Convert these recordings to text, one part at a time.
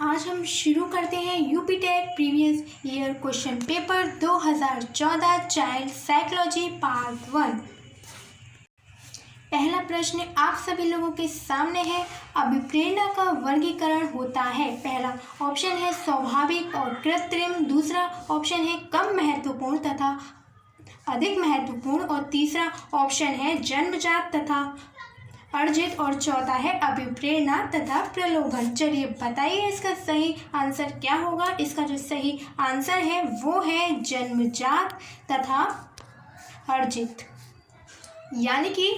आज हम शुरू करते हैं UP TET previous year question paper 2014 child psychology part 1। पहला प्रश्न आप सभी लोगों के सामने है। अभिप्रेरणा का वर्गीकरण होता है। पहला ऑप्शन है स्वाभाविक और कृत्रिम, दूसरा ऑप्शन है कम महत्वपूर्ण तथा अधिक महत्वपूर्ण और तीसरा ऑप्शन है जन्मजात तथा अर्जित और चौथा है अभिप्रेरणा तथा प्रलोभन। चलिए बताइए इसका सही आंसर क्या होगा। इसका जो सही आंसर है वो है जन्मजात तथा अर्जित। यानी कि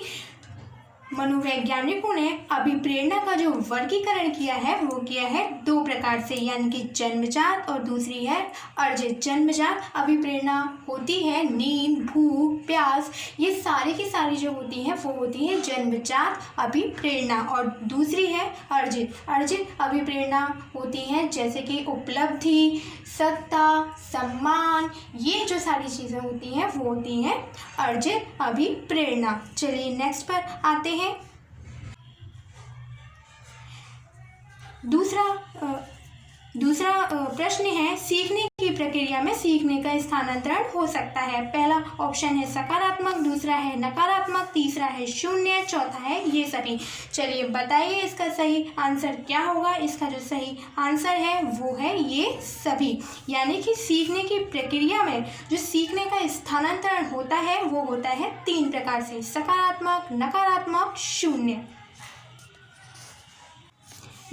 मनोवैज्ञानिकों ने अभिप्रेरणा का जो वर्गीकरण किया है वो किया है दो प्रकार से, यानी कि जन्मजात और दूसरी है अर्जित। जन्मजात अभिप्रेरणा होती है नींद, भूख, प्यास, ये सारी की सारी जो होती हैं वो होती है जन्मजात अभिप्रेरणा। और दूसरी है अर्जित। अर्जित अभिप्रेरणा होती हैं जैसे कि उपलब्धि, सत्ता, सम्मान, ये जो सारी चीज़ें होती हैं वो होती हैं अर्जित अभिप्रेरणा। चलिए नेक्स्ट पर आते हैं। दूसरा प्रश्न है सीखने की प्रक्रिया में सीखने का स्थानांतरण हो सकता है। पहला ऑप्शन है सकारात्मक, दूसरा है नकारात्मक, तीसरा है शून्य, चौथा है ये सभी। चलिए बताइए इसका सही आंसर क्या होगा। इसका जो सही आंसर है वो है ये सभी। यानी कि सीखने की प्रक्रिया में जो सीखने का स्थानांतरण होता है वो होता है तीन प्रकार से, सकारात्मक, नकारात्मक, शून्य।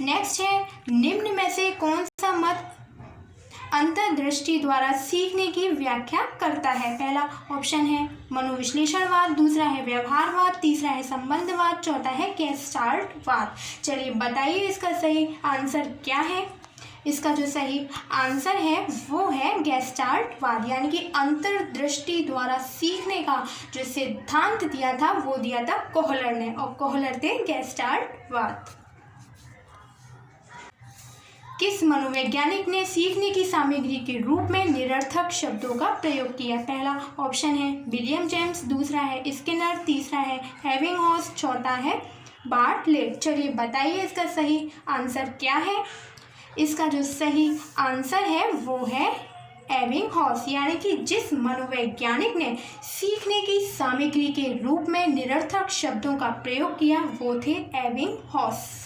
नेक्स्ट है निम्न में से कौन सा मत अंतर्दृष्टि द्वारा सीखने की व्याख्या करता है। पहला ऑप्शन है मनोविश्लेषणवाद, दूसरा है व्यवहारवाद, तीसरा है संबंधवाद, चौथा है गेस्टाल्टवाद। चलिए बताइए इसका सही आंसर क्या है। इसका जो सही आंसर है वो है गेस्टाल्टवाद। यानी कि अंतर्दृष्टि द्वारा सीखने का जो सिद्धांत दिया था वो दिया था कोहलर ने, और कोहलर थे गेस्टाल्टवाद। किस मनोवैज्ञानिक ने सीखने की सामग्री के रूप में निरर्थक शब्दों का प्रयोग किया। पहला ऑप्शन है विलियम जेम्स, दूसरा है स्किनर, तीसरा है एबिंगहॉस, चौथा है बार्टलेट। चलिए बताइए इसका सही आंसर क्या है। इसका जो सही आंसर है वो है एबिंगहॉस। यानी कि जिस मनोवैज्ञानिक ने सीखने की सामग्री के रूप में निरर्थक शब्दों का प्रयोग किया वो थे एबिंगहॉस।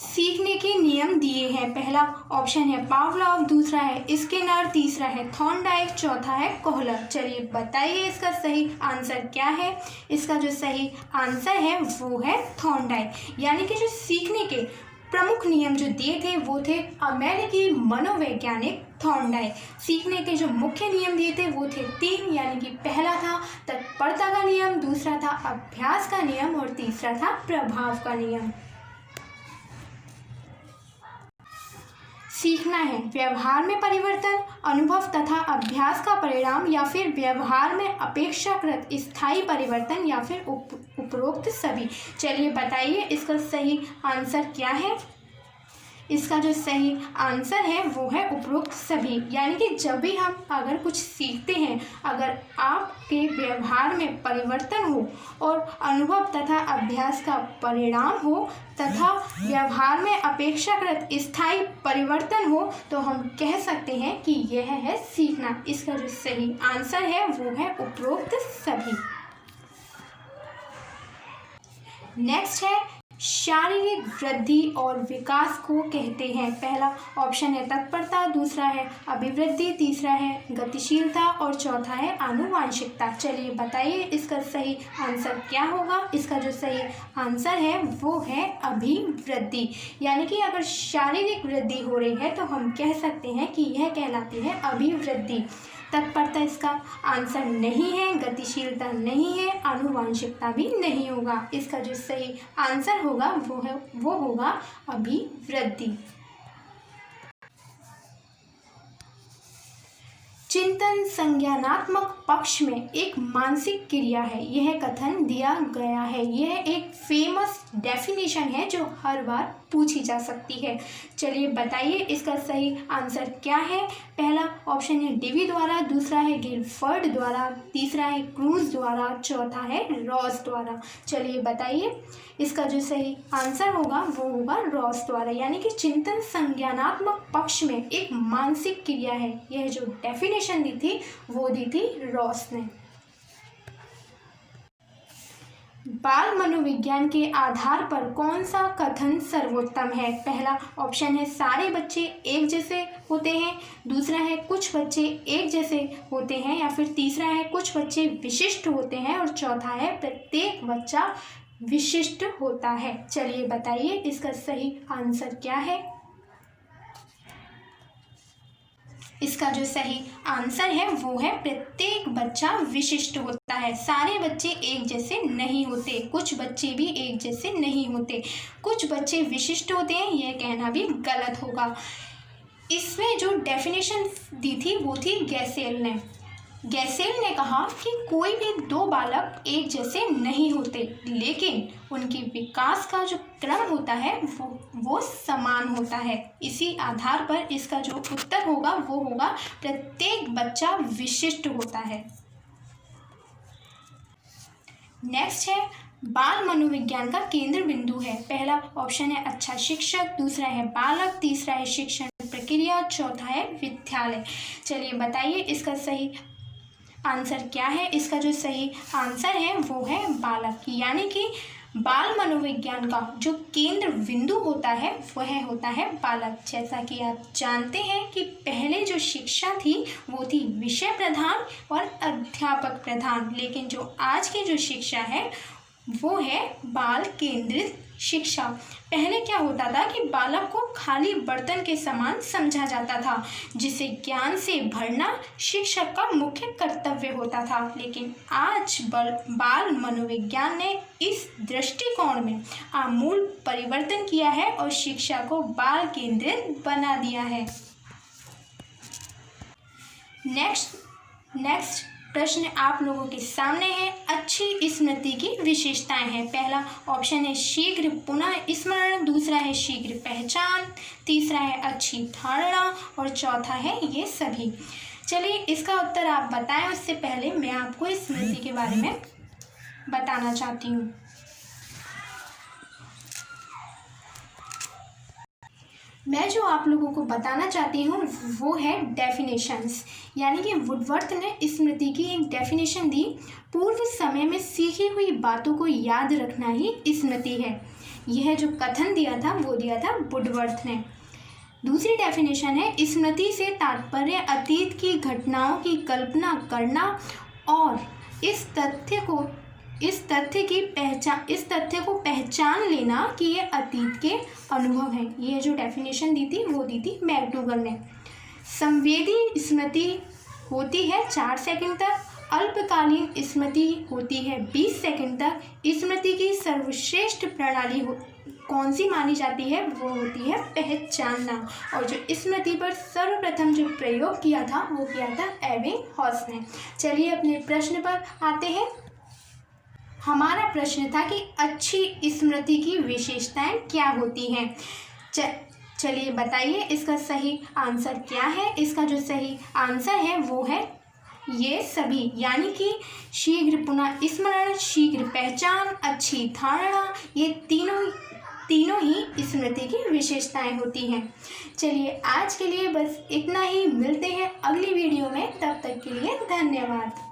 सीखने के नियम दिए हैं। पहला ऑप्शन है पावलोव, दूसरा है स्किनर, तीसरा है थॉर्नडाइक, चौथा है कोहलर। चलिए बताइए इसका सही आंसर क्या है। इसका जो सही आंसर है वो है थॉर्नडाइक। यानी कि जो सीखने के प्रमुख नियम जो दिए थे वो थे अमेरिकी मनोवैज्ञानिक थॉर्नडाइक। सीखने के जो मुख्य नियम दिए थे वो थे तीन, यानी कि पहला था तत्परता का नियम, दूसरा था अभ्यास का नियम और तीसरा था प्रभाव का नियम। सीखना है व्यवहार में परिवर्तन, अनुभव तथा अभ्यास का परिणाम, या फिर व्यवहार में अपेक्षाकृत स्थायी परिवर्तन, या फिर उपरोक्त सभी। चलिए बताइए इसका सही आंसर क्या है। इसका जो सही आंसर है वो है उपरोक्त सभी। यानी कि जब भी हम अगर कुछ सीखते हैं, अगर आपके व्यवहार में परिवर्तन हो और अनुभव तथा अभ्यास का परिणाम हो तथा व्यवहार में अपेक्षाकृत स्थायी परिवर्तन हो तो हम कह सकते हैं कि यह है सीखना। इसका जो सही आंसर है वो है उपरोक्त सभी। नेक्स्ट है शारीरिक वृद्धि और विकास को कहते हैं। पहला ऑप्शन है तत्परता, दूसरा है अभिवृद्धि, तीसरा है गतिशीलता और चौथा है आनुवांशिकता। चलिए बताइए इसका सही आंसर क्या होगा। इसका जो सही आंसर है वो है अभिवृद्धि। यानी कि अगर शारीरिक वृद्धि हो रही है तो हम कह सकते हैं कि यह कहलाती है अभिवृद्धि। तत्परता इसका आंसर नहीं है, गतिशीलता नहीं है, आनुवांशिकता भी नहीं होगा। इसका जो सही आंसर होगा वो होगा अभिवृद्धि। चिंतन संज्ञानात्मक पक्ष में एक मानसिक क्रिया है, यह कथन दिया गया है। यह एक फेमस डेफिनेशन है जो हर बार पूछी जा सकती है। चलिए बताइए इसका सही आंसर क्या है। पहला ऑप्शन है डीवी द्वारा, दूसरा है गिलफर्ड द्वारा, तीसरा है क्रूज द्वारा, चौथा है रॉस द्वारा। चलिए बताइए इसका जो सही आंसर होगा वो होगा रॉस द्वारा, यानी कि चिंतन संज्ञानात्मक पक्ष में एक मानसिक क्रिया है। यह जो डेफिनेशन दी थी वो दी थी रॉस ने। बाल मनोविज्ञान के आधार पर कौन सा कथन सर्वोत्तम है। पहला ऑप्शन है सारे बच्चे एक जैसे होते हैं, दूसरा है कुछ बच्चे एक जैसे होते हैं, या फिर तीसरा है कुछ बच्चे विशिष्ट होते हैं, और चौथा है प्रत्येक बच्चा विशिष्ट होता है। चलिए बताइए इसका सही आंसर क्या है। इसका जो सही आंसर है वो है प्रत्येक बच्चा विशिष्ट होता है। सारे बच्चे एक जैसे नहीं होते, कुछ बच्चे भी एक जैसे नहीं होते, कुछ बच्चे विशिष्ट होते हैं, यह कहना भी गलत होगा। इसमें जो डेफिनेशन दी थी वो थी गैसेल ने। गैसेल ने कहा कि कोई भी दो बालक एक जैसे नहीं होते, लेकिन उनके विकास का जो क्रम होता है वो समान होता है। इसी आधार पर इसका जो उत्तर होगा वो होगा प्रत्येक बच्चा विशिष्ट होता है। नेक्स्ट है बाल मनोविज्ञान का केंद्र बिंदु है। पहला ऑप्शन है अच्छा शिक्षक, दूसरा है बालक, तीसरा है शिक्षण प्रक्रिया, चौथा है विद्यालय। चलिए बताइए इसका सही आंसर क्या है। इसका जो सही आंसर है वो है बालक, यानी कि बाल मनोविज्ञान का जो केंद्र बिंदु होता है वह होता है बालक। जैसा कि आप जानते हैं कि पहले जो शिक्षा थी वो थी विषय प्रधान और अध्यापक प्रधान, लेकिन जो आज की जो शिक्षा है वो है बाल केंद्रित शिक्षा। पहले क्या होता था कि बालक को खाली बर्तन के समान समझा जाता था, जिसे ज्ञान से भरना शिक्षक का मुख्य कर्तव्य होता था, लेकिन आज बाल मनोविज्ञान ने इस दृष्टिकोण में आमूल परिवर्तन किया है और शिक्षा को बाल केंद्रित बना दिया है। नेक्स्ट प्रश्न आप लोगों के सामने है अच्छी स्मृति की विशेषताएं हैं। पहला ऑप्शन है शीघ्र पुनः स्मरण, दूसरा है शीघ्र पहचान, तीसरा है अच्छी धारणा और चौथा है ये सभी। चलिए इसका उत्तर आप बताएं, उससे पहले मैं आपको स्मृति के बारे में बताना चाहती हूँ। मैं जो आप लोगों को बताना चाहती हूँ वो है डेफिनेशंस, यानी कि वुडवर्थ ने स्मृति की एक डेफिनेशन दी। पूर्व समय में सीखी हुई बातों को याद रखना ही स्मृति है। यह जो कथन दिया था वो दिया था वुडवर्थ ने। दूसरी डेफिनेशन है स्मृति से तात्पर्य अतीत की घटनाओं की कल्पना करना और इस तथ्य को पहचान लेना कि ये अतीत के अनुभव हैं। ये जो डेफिनेशन दी थी वो दी थी मैकडूगल ने। संवेदी स्मृति होती है 4 सेकंड तक, अल्पकालीन स्मृति होती है 20 सेकंड तक। स्मृति की सर्वश्रेष्ठ प्रणाली कौन सी मानी जाती है वो होती है पहचानना। और जो स्मृति पर सर्वप्रथम जो प्रयोग किया था वो किया था एबिंगहॉस ने। चलिए अपने प्रश्न पर आते हैं। हमारा प्रश्न था कि अच्छी स्मृति की विशेषताएं क्या होती हैं। चलिए बताइए इसका सही आंसर क्या है। इसका जो सही आंसर है वो है ये सभी, यानी कि शीघ्र पुनः स्मरण, शीघ्र पहचान, अच्छी धारणा, ये तीनों ही स्मृति की विशेषताएं होती हैं। चलिए आज के लिए बस इतना ही, मिलते हैं अगली वीडियो में, तब तक के लिए धन्यवाद।